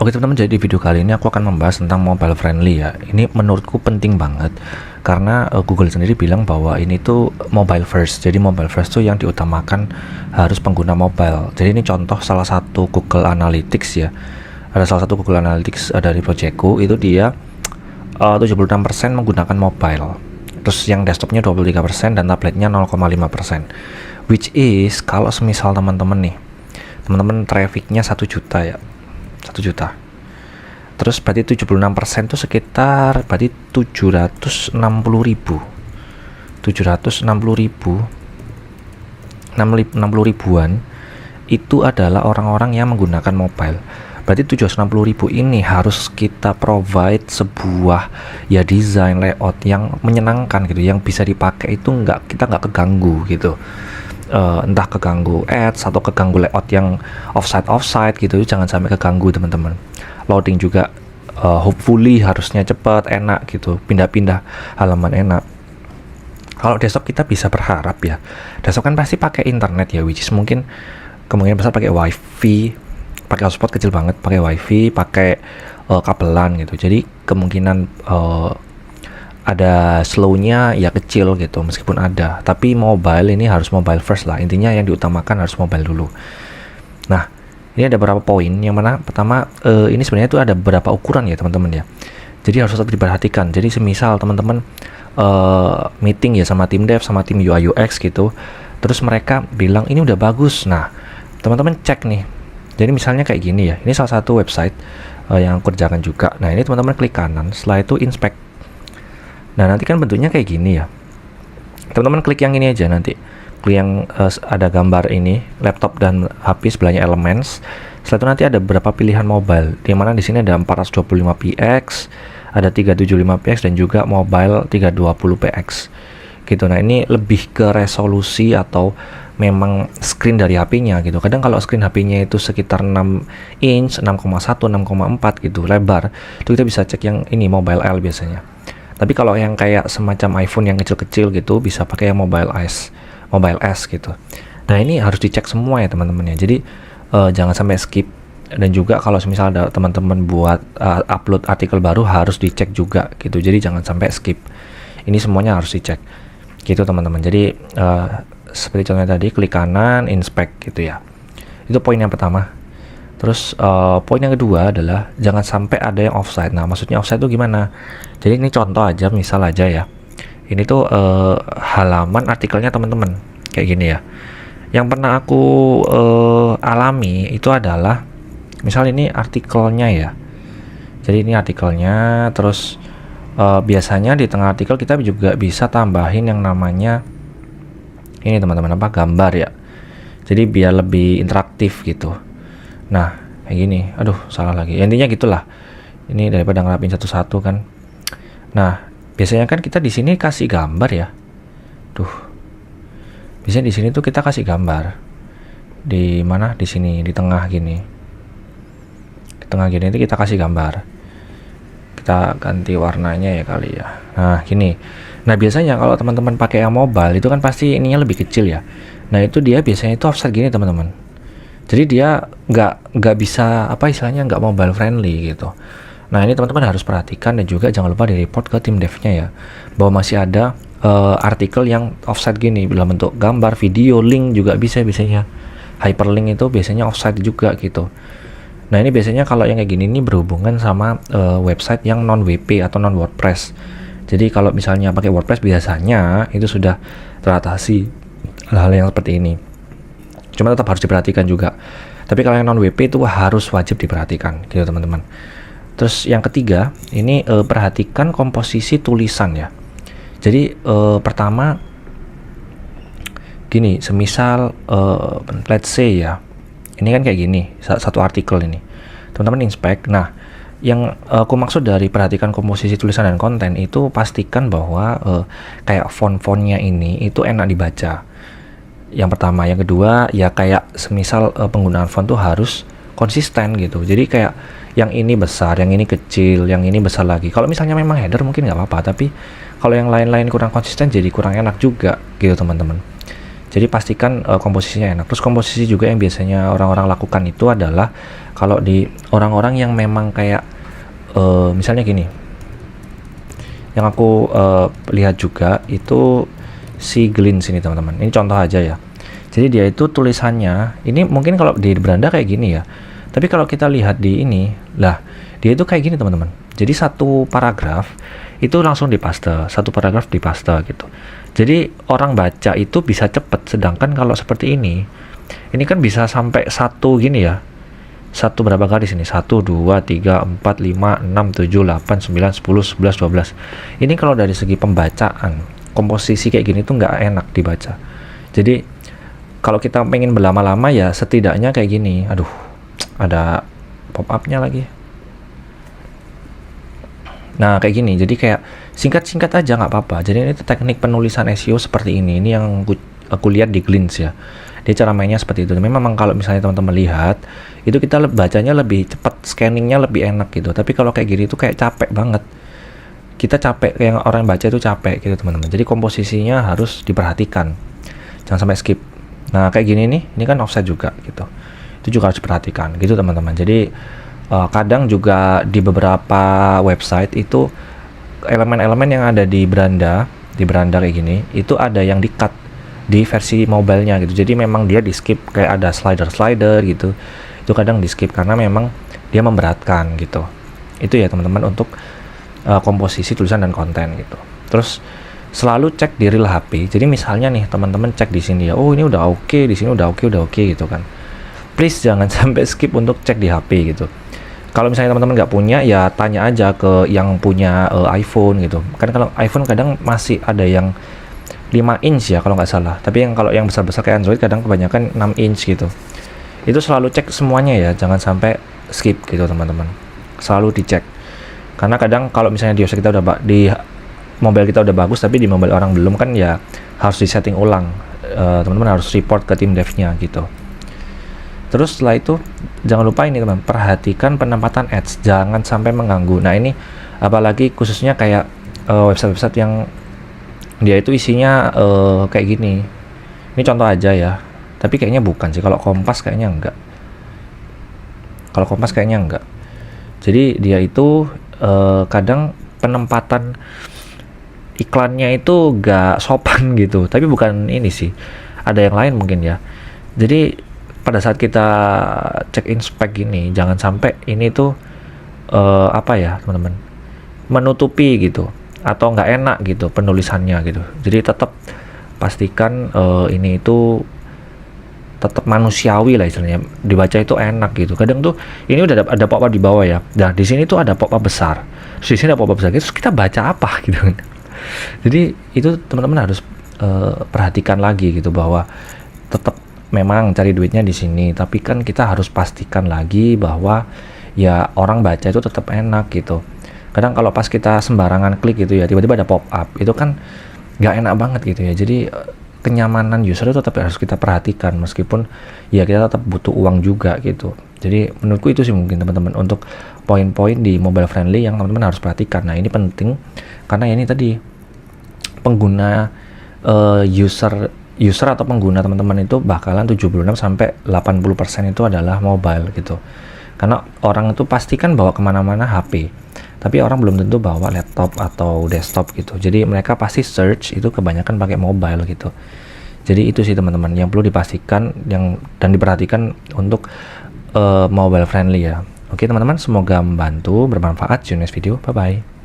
Oke teman-teman, jadi di video kali ini aku akan membahas tentang mobile friendly ya. Ini menurutku penting banget karena Google sendiri bilang bahwa ini tuh mobile first. Jadi mobile first tuh yang diutamakan harus pengguna mobile. Jadi ini contoh salah satu Google Analytics ya. Ada salah satu Google Analytics dari proyekku itu dia 76% menggunakan mobile. Terus yang desktopnya 23% dan tabletnya 0,5%. Which is kalau semisal teman-teman trafficnya 1 juta ya. 1 juta. Terus berarti 76% itu sekitar berarti 760 ribu. 760 ribu 60 ribuan itu adalah orang-orang yang menggunakan mobile. Berarti 760 ribu ini harus kita provide sebuah ya desain layout yang menyenangkan gitu, yang bisa dipakai itu kita nggak keganggu gitu. Entah keganggu ads atau keganggu layout yang offside gitu, jangan sampai keganggu teman-teman. Loading juga hopefully harusnya cepat, enak gitu, pindah-pindah halaman enak. Kalau desktop kita bisa berharap ya, desktop kan pasti pakai internet ya, which is mungkin kemungkinan besar pakai wifi, pakai hotspot kecil banget, pakai wifi, pakai kabelan gitu. Jadi kemungkinan ada slow-nya ya kecil gitu meskipun ada, tapi mobile ini harus mobile first lah, intinya yang diutamakan harus mobile dulu. Nah, ini ada beberapa poin. Yang mana pertama, ini sebenarnya itu ada beberapa ukuran ya teman-teman ya, jadi harus tetap diperhatikan. Jadi semisal teman-teman meeting ya sama tim dev, sama tim UI UX gitu, terus mereka bilang ini udah bagus, nah teman-teman cek nih. Jadi misalnya kayak gini ya, ini salah satu website yang aku kerjakan juga. Nah ini teman-teman klik kanan, setelah itu inspect. Nah nanti kan bentuknya kayak gini ya, teman-teman klik yang ini aja, nanti klik yang ada gambar ini laptop dan HP, sebelahnya Elements. Setelah itu nanti ada beberapa pilihan mobile, di mana di sini ada 425px, ada 375px dan juga mobile 320px gitu. Nah ini lebih ke resolusi atau memang screen dari HP-nya gitu. Kadang kalau screen HP-nya itu sekitar 6 inch, 6,1, 6,4 gitu lebar, itu kita bisa cek yang ini mobile L biasanya. Tapi kalau yang kayak semacam iPhone yang kecil-kecil gitu bisa pakai yang mobile S gitu. Nah ini harus dicek semua ya teman-teman ya. Jadi jangan sampai skip. Dan juga kalau misalnya ada teman-teman buat upload artikel baru harus dicek juga gitu. Jadi jangan sampai skip. Ini semuanya harus dicek gitu teman-teman. Jadi seperti contohnya tadi, klik kanan, inspect gitu ya. Itu poin yang pertama. Terus poin yang kedua adalah jangan sampai ada yang offside. Nah maksudnya offside itu gimana? Jadi ini contoh aja, misal aja ya. Ini tuh halaman artikelnya teman-teman kayak gini ya. Yang pernah aku alami itu adalah misal ini artikelnya ya. Jadi ini artikelnya, terus biasanya di tengah artikel kita juga bisa tambahin yang namanya ini teman-teman, gambar ya. Jadi biar lebih interaktif gitu. Nah kayak gini, aduh salah lagi ya, intinya gitulah. Ini daripada ngerapin satu-satu kan. Nah biasanya kan kita di sini kasih gambar ya. Biasanya di sini tuh kita kasih gambar di mana, di sini di tengah gini. Di tengah gini itu kita kasih gambar. Kita ganti warnanya ya kali ya. Nah gini. Nah biasanya kalau teman-teman pakai yang mobile itu kan pasti ininya lebih kecil ya. Nah itu dia biasanya itu offset gini teman-teman. Jadi dia nggak bisa apa istilahnya, nggak mobile friendly gitu. Nah ini teman-teman harus perhatikan dan juga jangan lupa di report ke tim devnya ya, bahwa masih ada artikel yang offset gini dalam bentuk gambar, video, link juga bisa biasanya. Hyperlink itu biasanya offset juga gitu. Nah ini biasanya kalau yang kayak gini ini berhubungan sama website yang non WP atau non WordPress. Jadi kalau misalnya pakai WordPress biasanya itu sudah teratasi hal-hal yang seperti ini. Cuma tetap harus diperhatikan juga. Tapi kalau yang non WP itu harus wajib diperhatikan gitu teman-teman. Terus yang ketiga, ini perhatikan komposisi tulisan ya. Jadi pertama gini, semisal let's say ya, ini kan kayak gini, satu artikel ini. Teman-teman inspect. Nah, yang aku maksud dari perhatikan komposisi tulisan dan konten itu pastikan bahwa kayak font-fontnya ini itu enak dibaca. Yang pertama, yang kedua ya kayak semisal penggunaan font tuh harus konsisten gitu. Jadi kayak yang ini besar, yang ini kecil, yang ini besar lagi. Kalau misalnya memang header mungkin nggak apa-apa, tapi kalau yang lain-lain kurang konsisten jadi kurang enak juga gitu teman-teman. Jadi pastikan komposisinya enak. Terus komposisi juga yang biasanya orang-orang lakukan itu adalah kalau di orang-orang yang memang kayak misalnya gini, yang aku lihat juga itu si Glint sini teman-teman. Ini contoh aja ya. Jadi dia itu tulisannya ini mungkin kalau di beranda kayak gini ya. Tapi kalau kita lihat di ini, lah dia itu kayak gini teman-teman. Jadi satu paragraf itu langsung dipaste, satu paragraf dipaste gitu. Jadi orang baca itu bisa cepet, sedangkan kalau seperti ini kan bisa sampai satu gini ya. Satu berapa kali sini? 1, 2, 3, 4, 5, 6, 7, 8, 9, 10, 11, 12. Ini kalau dari segi pembacaan, komposisi kayak gini tuh nggak enak dibaca. Jadi kalau kita pengen berlama-lama ya setidaknya kayak gini. Aduh, ada pop-up-nya lagi. Nah kayak gini, jadi kayak singkat-singkat aja nggak apa-apa. Jadi ini teknik penulisan SEO seperti ini yang aku lihat di Glint ya. Dia cara mainnya seperti itu. Memang kalau misalnya teman-teman lihat, itu kita bacanya lebih cepat, scanningnya lebih enak gitu. Tapi kalau kayak gini itu kayak capek banget. Kita capek, kayak orang baca itu capek gitu teman-teman. Jadi komposisinya harus diperhatikan. Jangan sampai skip. Nah kayak gini nih, ini kan offset juga gitu. Itu juga harus diperhatikan gitu teman-teman. Jadi kadang juga di beberapa website itu elemen-elemen yang ada di beranda kayak gini itu ada yang di-cut di versi mobile-nya gitu. Jadi memang dia di skip, kayak ada slider gitu. Itu kadang di skip karena memang dia memberatkan gitu. Itu ya teman-teman untuk komposisi tulisan dan konten gitu. Terus selalu cek di real HP. Jadi misalnya nih teman-teman cek di sini ya, oh ini udah oke, di sini udah oke gitu kan. Please jangan sampai skip untuk cek di HP gitu. Kalau misalnya teman-teman nggak punya, ya tanya aja ke yang punya iPhone gitu. Kan kalau iPhone kadang masih ada yang 5 inch ya kalau nggak salah. Tapi kalau yang besar-besar kayak Android kadang kebanyakan 6 inch gitu. Itu selalu cek semuanya ya, jangan sampai skip gitu teman-teman. Selalu dicek. Karena kadang kalau misalnya di website kita udah di mobile kita udah bagus, tapi di mobile orang belum, kan ya harus disetting ulang. Teman-teman harus report ke tim devnya gitu. Terus setelah itu jangan lupa ini teman, perhatikan penempatan ads, jangan sampai mengganggu. Nah ini apalagi khususnya kayak website-website yang dia itu isinya kayak gini. Ini contoh aja ya, tapi kayaknya bukan sih. Kalau Kompas kayaknya enggak. Jadi dia itu kadang penempatan iklannya itu gak sopan gitu. Tapi bukan ini sih, ada yang lain mungkin ya. Jadi pada saat kita check in spek gini, jangan sampai ini tuh apa ya teman-teman, menutupi gitu atau nggak enak gitu penulisannya gitu. Jadi tetap pastikan ini itu tetap manusiawi lah istilahnya, dibaca itu enak gitu. Kadang tuh ini udah ada pop-up di bawah ya. Nah di sini tuh ada pop-up besar, terus di sini ada pop-up besar, terus kita baca apa gitu kan. Jadi itu teman-teman harus perhatikan lagi gitu, bahwa tetap memang cari duitnya di sini, tapi kan kita harus pastikan lagi bahwa ya orang baca itu tetap enak gitu. Kadang kalau pas kita sembarangan klik gitu ya, tiba-tiba ada pop up, itu kan nggak enak banget gitu ya. Jadi kenyamanan user itu tetap harus kita perhatikan, meskipun ya kita tetap butuh uang juga gitu. Jadi menurutku itu sih mungkin teman-teman untuk poin-poin di mobile friendly yang teman-teman harus perhatikan. Nah ini penting karena ini tadi pengguna user atau pengguna teman-teman itu bakalan 76 sampai 80% itu adalah mobile gitu. Karena orang itu pasti kan bawa kemana-mana HP, tapi orang belum tentu bawa laptop atau desktop gitu. Jadi mereka pasti search itu kebanyakan pakai mobile gitu. Jadi itu sih teman-teman yang perlu dipastikan dan diperhatikan untuk mobile friendly ya. Oke teman-teman, semoga membantu, bermanfaat. See you next video, bye bye.